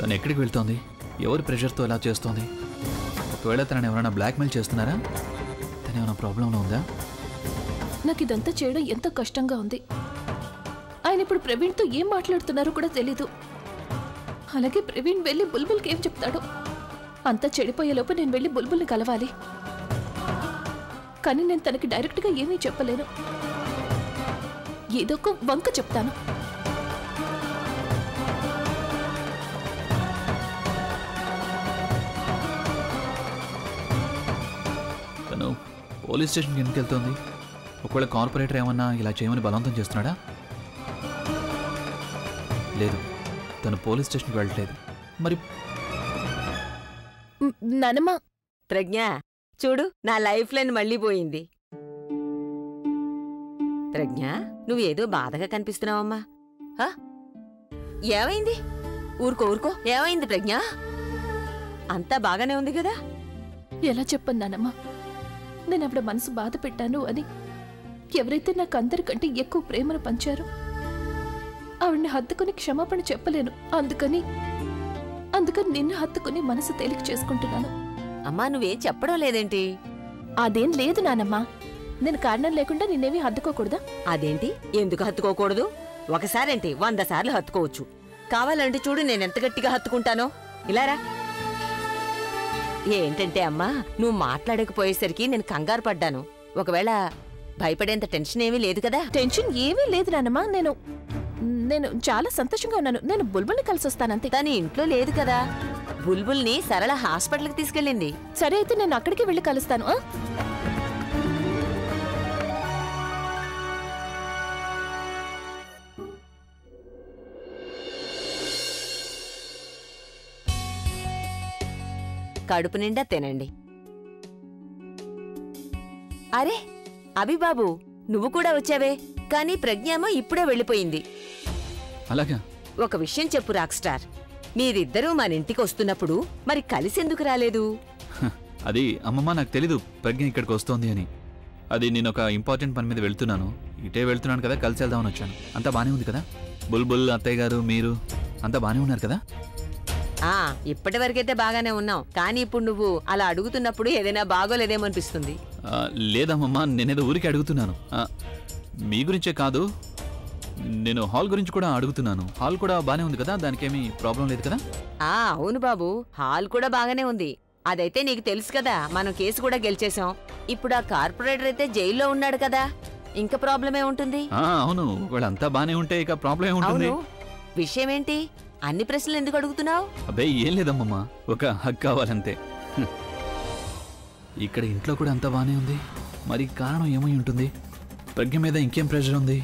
తను ఎక్కడికి వెళ్తోంది? ఎవరి ప్రెషర్తో ఇలా చేస్తోంది? ఒకవేళ తనని ఎవరైనా బ్లాక్మెయిల్ చేస్తున్నారా? తను ఏమైనా ప్రాబ్లంలో ఉందా? నాకు ఇదంతా చేయడం ఎంతో కష్టంగా ఉంది. ఆయన ఇప్పుడు ప్రవీణ్తో ఏం మాట్లాడుతున్నారో కూడా తెలీదు. అలాగే ప్రవీణ్ వెళ్ళి బుల్బుల్కి ఏం చెప్తాడో. అంతా చెడిపోయేలోపు నేను వెళ్ళి బుల్బుల్ని కలవాలి. కానీ నేను తనకి డైరెక్ట్గా ఏమీ చెప్పలేను. ఏదో ఒక వంక చెప్తాను. తను పోలీస్ స్టేషన్కి ఎందుకు వెళ్తోంది? ఒకవేళ కార్పొరేటర్ ఏమన్నా ఇలా చేయమని బలవంతం చేస్తున్నాడా? లేదు, తను పోలీస్ స్టేషన్కి వెళ్ళట్లేదు. మరి నానమ్మ, ప్రజ్ఞ చూడు, నా లైఫ్ లైన్ మళ్ళీ పోయింది. ప్రజ్ఞ, నువ్వేదో బాధగా కనిపిస్తున్నావమ్మా. ఏమైంది? ఊరుకో ఊరుకో, ఏమైంది ప్రజ్ఞ? అంతా బాగానే ఉంది కదా? ఎలా చెప్పను నానమ్మ? నేను ఆవిడ మనసు బాధ పెట్టాను అని. ఎవరైతే నాకు అందరికంటే ఎక్కువ ప్రేమను పంచారో ఆవిడ్ని హత్తుకుని క్షమాపణ చెప్పలేను. అందుకని నిన్ను హత్తుకుని మనసు తేలిక చేసుకుంటున్నాను. అమ్మా, నువ్వేం చెప్పడం లేదేంటి? అదేం లేదు నానమ్మా. నేను కారణం లేకుండా నిన్నేమీ హత్తుకోకూడదా? అదేంటి? ఎందుకు హత్తుకోకూడదు? ఒకసారేంటి 100 సార్లు హత్తుకోవచ్చు. కావాలంటే చూడు, నేనెంత గట్టిగా హత్తుకుంటానో. ఇలారా. ఏంటంటే అమ్మా, నువ్వు మాట్లాడకపోయేసరికి నేను కంగారు పడ్డాను. ఒకవేళ భయపడేంత టెన్షన్ ఏమీ లేదు కదా? టెన్షన్ ఏమీ లేదు నానమ్మా. నేను చాలా సంతోషంగా ఉన్నాను. నేను బుల్బుల్ని కలిసి వస్తానంతే. తను ఇంట్లో లేదు కదా? బుల్బుల్ని సరళ హాస్పిటల్కి తీసుకెళ్ళింది. సరే, అయితే నేను అక్కడికి వెళ్ళి కలుస్తాను. కడుపు నిండా తినండి. అరే అభిబాబు, నువ్వు కూడా వచ్చావే. కానీ ప్రజ్ఞేమో ఇప్పుడే వెళ్ళిపోయింది. అలాగా? ఒక విషయం చెప్పు రాక్ స్టార్, మీరిద్దరూ మన ఇంటికి వస్తున్నప్పుడు మరి కలిసి ఎందుకు రాలేదు? అది అమ్మమ్మ, నాకు తెలీదు ప్రజ్ఞ ఇక్కడికి వస్తోంది అని. అది నేను ఒక ఇంపార్టెంట్ పని మీద వెళ్తున్నాను. ఇటే వెళ్తున్నాను కదా, కలిసి వెళ్దామని వచ్చాను. అంతా బానే ఉంది కదా? బుల్బుల్, అత్తయ్య గారు, మీరు అంతా బానే ఉన్నారు కదా? ఇప్పటి వరకైతే బాగానే ఉన్నాం. కానీ ఇప్పుడు నువ్వు అలా అడుగుతున్నప్పుడు ఏదైనా బాగోలేదేమో అనిపిస్తుంది. లేదమ్మమ్మ, నేనేదో ఊరికి అడుగుతున్నాను. మీ గురించే కాదు, నేను హాల్ గురించి కూడా అడుగుతున్నాను. హాల్ కూడా బానే ఉంది కదా? దానికేమీ ప్రాబ్లం లేదు కదా? అవును బాబు, హాల్ కూడా బాగానే ఉంది. అదైతే నీకు తెలుసు కదా, మనం కేసు కూడా గెలిచేశాం. ఇప్పుడు ఆ కార్పొరేటర్ అయితే జైల్లో ఉన్నాడు కదా, ఇంకా ప్రాబ్లమే ఉంటుంది. అవును, వాళ్ళంతా బానే ఉంటే ఇక ప్రాబ్లం ఏముంటుంది? విషయం ఏంటి? అన్ని ప్రశ్నలు ఎందుకు అడుగుతున్నావు? అబ్బే ఏం లేదమ్మమ్మా, ఒక హక్ కావాలంతే. ఇక్కడ ఇంట్లో కూడా అంతా బానే ఉంది. మరి కారణం ఏమై ఉంటుంది? ప్రజ్ఞ మీద ఇంకేం ప్రెషర్ ఉంది?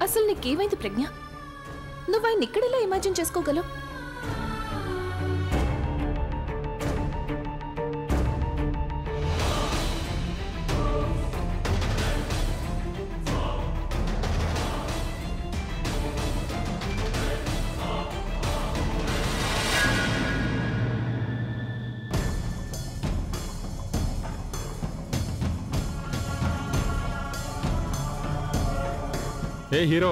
అసలు నీకేమైంది ప్రజ్ఞ? నువ్వు ఆయన ఇక్కడెలా ఇమాజిన్ చేసుకోగలవు? ఏ హీరో,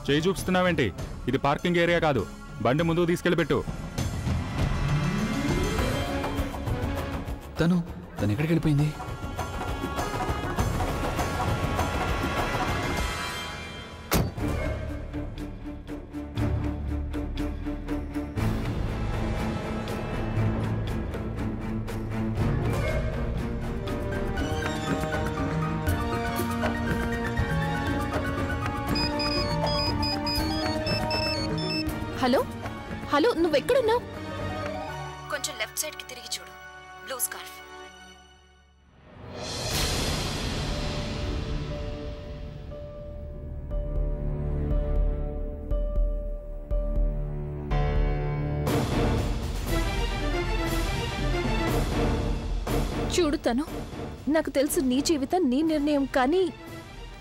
చేయి చూపిస్తున్నావేంటి? ఇది పార్కింగ్ ఏరియా కాదు, బండి ముందుకు తీసుకెళ్ళి పెట్టు. తను ఎక్కడికి వెళ్ళిపోయింది? హలో హలో, నువ్వెక్కడున్నావు? కొంచెం లెఫ్ట్ సైడ్ కి తిరిగి చూడు. Blue scarf. చూడుతాను, నాకు తెలుసు నీ జీవితం నీ నిర్ణయం, కానీ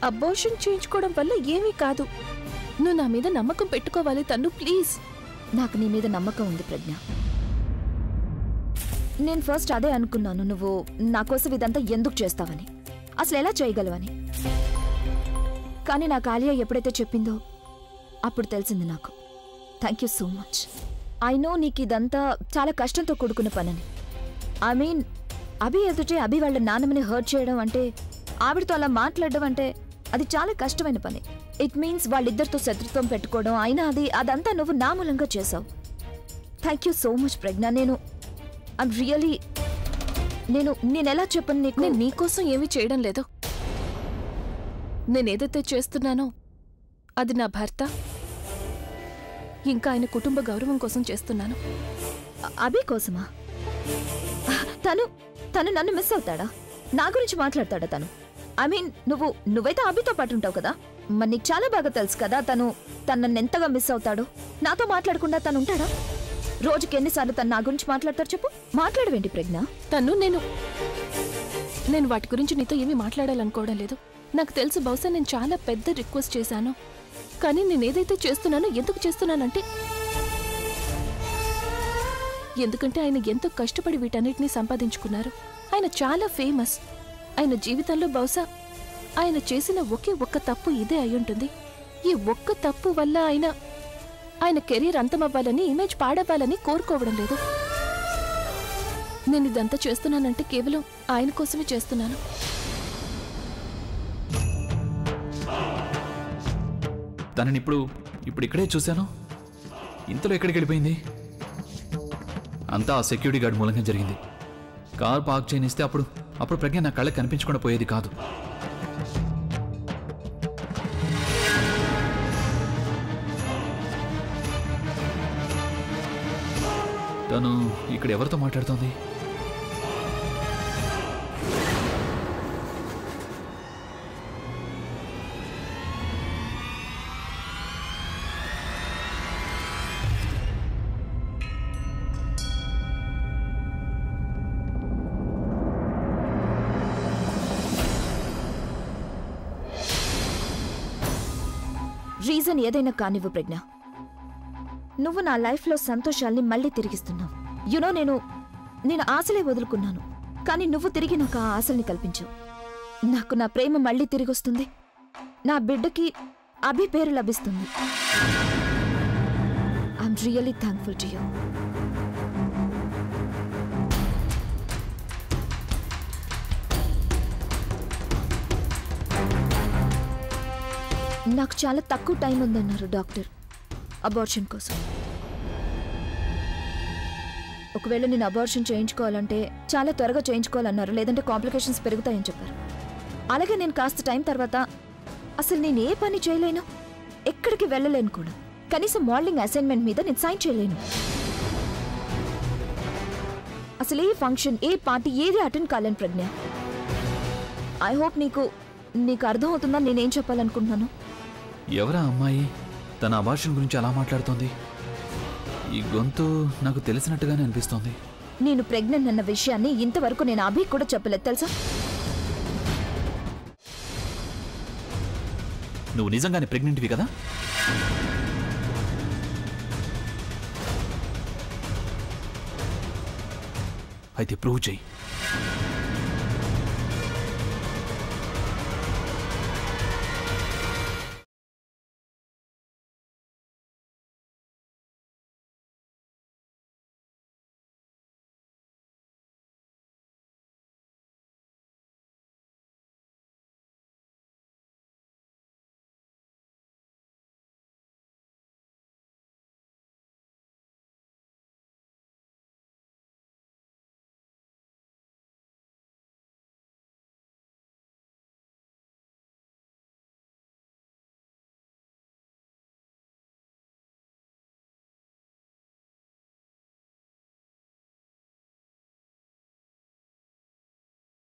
అబోర్షన్ చేయించుకోవడం వల్ల ఏమీ కాదు. నువ్వు నా మీద నమ్మకం పెట్టుకోవాలి తను, ప్లీజ్. నాకు నీ మీద నమ్మకం ఉంది ప్రజ్ఞ. నేను ఫస్ట్ అదే అనుకున్నాను, నువ్వు నా కోసం ఇదంతా ఎందుకు చేస్తావని, అసలు ఎలా చేయగలవని. కానీ నాకు ఆలియా ఎప్పుడైతే చెప్పిందో అప్పుడు తెలిసింది నాకు. Thank you so much. I know నీకు ఇదంతా చాలా కష్టంతో కూడుకున్న పనని. ఐ మీన్ అభి ఎదుటే అభి వాళ్ళ నాన్నమ్మని హర్ట్ చేయడం అంటే, ఆవిడతో అలా మాట్లాడడం అంటే అది చాలా కష్టమైన పని. ఇట్ మీన్స్ వాళ్ళిద్దరితో శత్రుత్వం పెట్టుకోవడం, అయినా అదంతా నువ్వు నా మూలంగా చేసావు. Thank you so much Pragna. I'm really నేనెలా చెప్పను నీకు. నేను నీకోసం ఏమీ చేయడం లేదు. నేనేదైతే చేస్తున్నానో అది నా భర్త ఇంకా ఆయన కుటుంబ గౌరవం కోసం చేస్తున్నాను. అభి కోసమా? తను నన్ను మిస్ అవుతాడా? నా గురించి మాట్లాడతాడా తను? ఐ మీన్ నువ్వైతే అభితో పాటు ఉంటావు కదా, మరి నీకు చాలా బాగా తెలుసు కదా తను నన్ను ఎంతగా మిస్ అవుతాడో. నాతో మాట్లాడకుండా తను ఉంటాడా? రోజుకి ఎన్నిసార్లు తను నా గురించి మాట్లాడతారు చెప్పు. మాట్లాడవేంటి ప్రజ్ఞ? నేను వాటి గురించి నీతో ఏమీ మాట్లాడాలనుకోవడం లేదు. నాకు తెలుసు బహుశా నేను చాలా పెద్ద రిక్వెస్ట్ చేశాను, కానీ నేనేదైతే చేస్తున్నానో ఎందుకు చేస్తున్నానంటే ఎందుకంటే ఆయన ఎంతో కష్టపడి వీటన్నిటినీ సంపాదించుకున్నారు. ఆయన చాలా ఫేమస్. ఆయన జీవితంలో బహుశా ఆయన చేసిన ఒకే ఒక్క తప్పు ఇదే అయ్యుంటుంది. ఈ ఒక్క తప్పు వల్ల ఆయన కెరీర్ అంతమవ్వాలని, ఇమేజ్ పాడవ్వాలని కోరుకోవడం లేదు. నేను ఇదంతా చేస్తున్నానంటే కేవలం ఆయన కోసమే చేస్తున్నాను. తనని ఇప్పుడు ఇక్కడే చూశాను. ఇంతలో ఎక్కడికి వెళ్ళిపోయింది? అంతా ఆ సెక్యూరిటీ గార్డ్ మూలంగా జరిగింది. కార్ పార్క్ చేయనిస్తే అప్పుడు ప్రజ్ఞ నా కళ్ళకి కనిపించకుండా పోయేది కాదు. తను ఇక్కడ ఎవరితో మాట్లాడుతోంది? రీజన్ ఏదైనా కానివ్వు ప్రజ్ఞ, నువ్వు నా లైఫ్లో సంతోషాల్ని మళ్ళీ తిరిగిస్తున్నావు. యునో నేను ఆశలే వదులుకున్నాను, కానీ నువ్వు తిరిగి నాకు ఆ ఆశల్ని కల్పించావు. నాకు నా ప్రేమ మళ్ళీ తిరిగొస్తుంది. నా బిడ్డకి అభి పేరు లభిస్తుంది. I'm really thankful to you. నాకు చాలా తక్కువ టైం ఉందన్నారు డాక్టర్ అబార్షన్ కోసం. ఒకవేళ నేను అబార్షన్ చేయించుకోవాలంటే చాలా త్వరగా చేయించుకోవాలన్నారు, లేదంటే కాంప్లికేషన్స్ పెరుగుతాయని చెప్పారు. అలాగే నేను కాస్త టైం తర్వాత అసలు నేను ఏ పని చేయలేను, ఎక్కడికి వెళ్ళలేను కూడా. కనీసం మోడలింగ్ అసైన్మెంట్ మీద నేను సైన్ చేయలేను. అసలు ఏ ఫంక్షన్, ఏ పార్టీ ఏది అటెండ్ కాలేను ప్రజ్ఞ. ఐ హోప్ నీకు అర్థం అవుతుందని నేనేం చెప్పాలనుకుంటున్నాను. ఎవరా అమ్మాయి? తన అబార్షన్ గురించి అలా మాట్లాడుతోంది. ఈ గొంతు నాకు తెలిసినట్టుగానే అనిపిస్తోంది. నేను ప్రెగ్నెంట్ అన్న విషయాన్ని ఇంతవరకు నేను అభి కూడా చెప్పలేదు తెలుసా. నువ్వు నిజంగానే ప్రెగ్నెంట్వి కదా? అయితే ప్రూవ్ చేయి.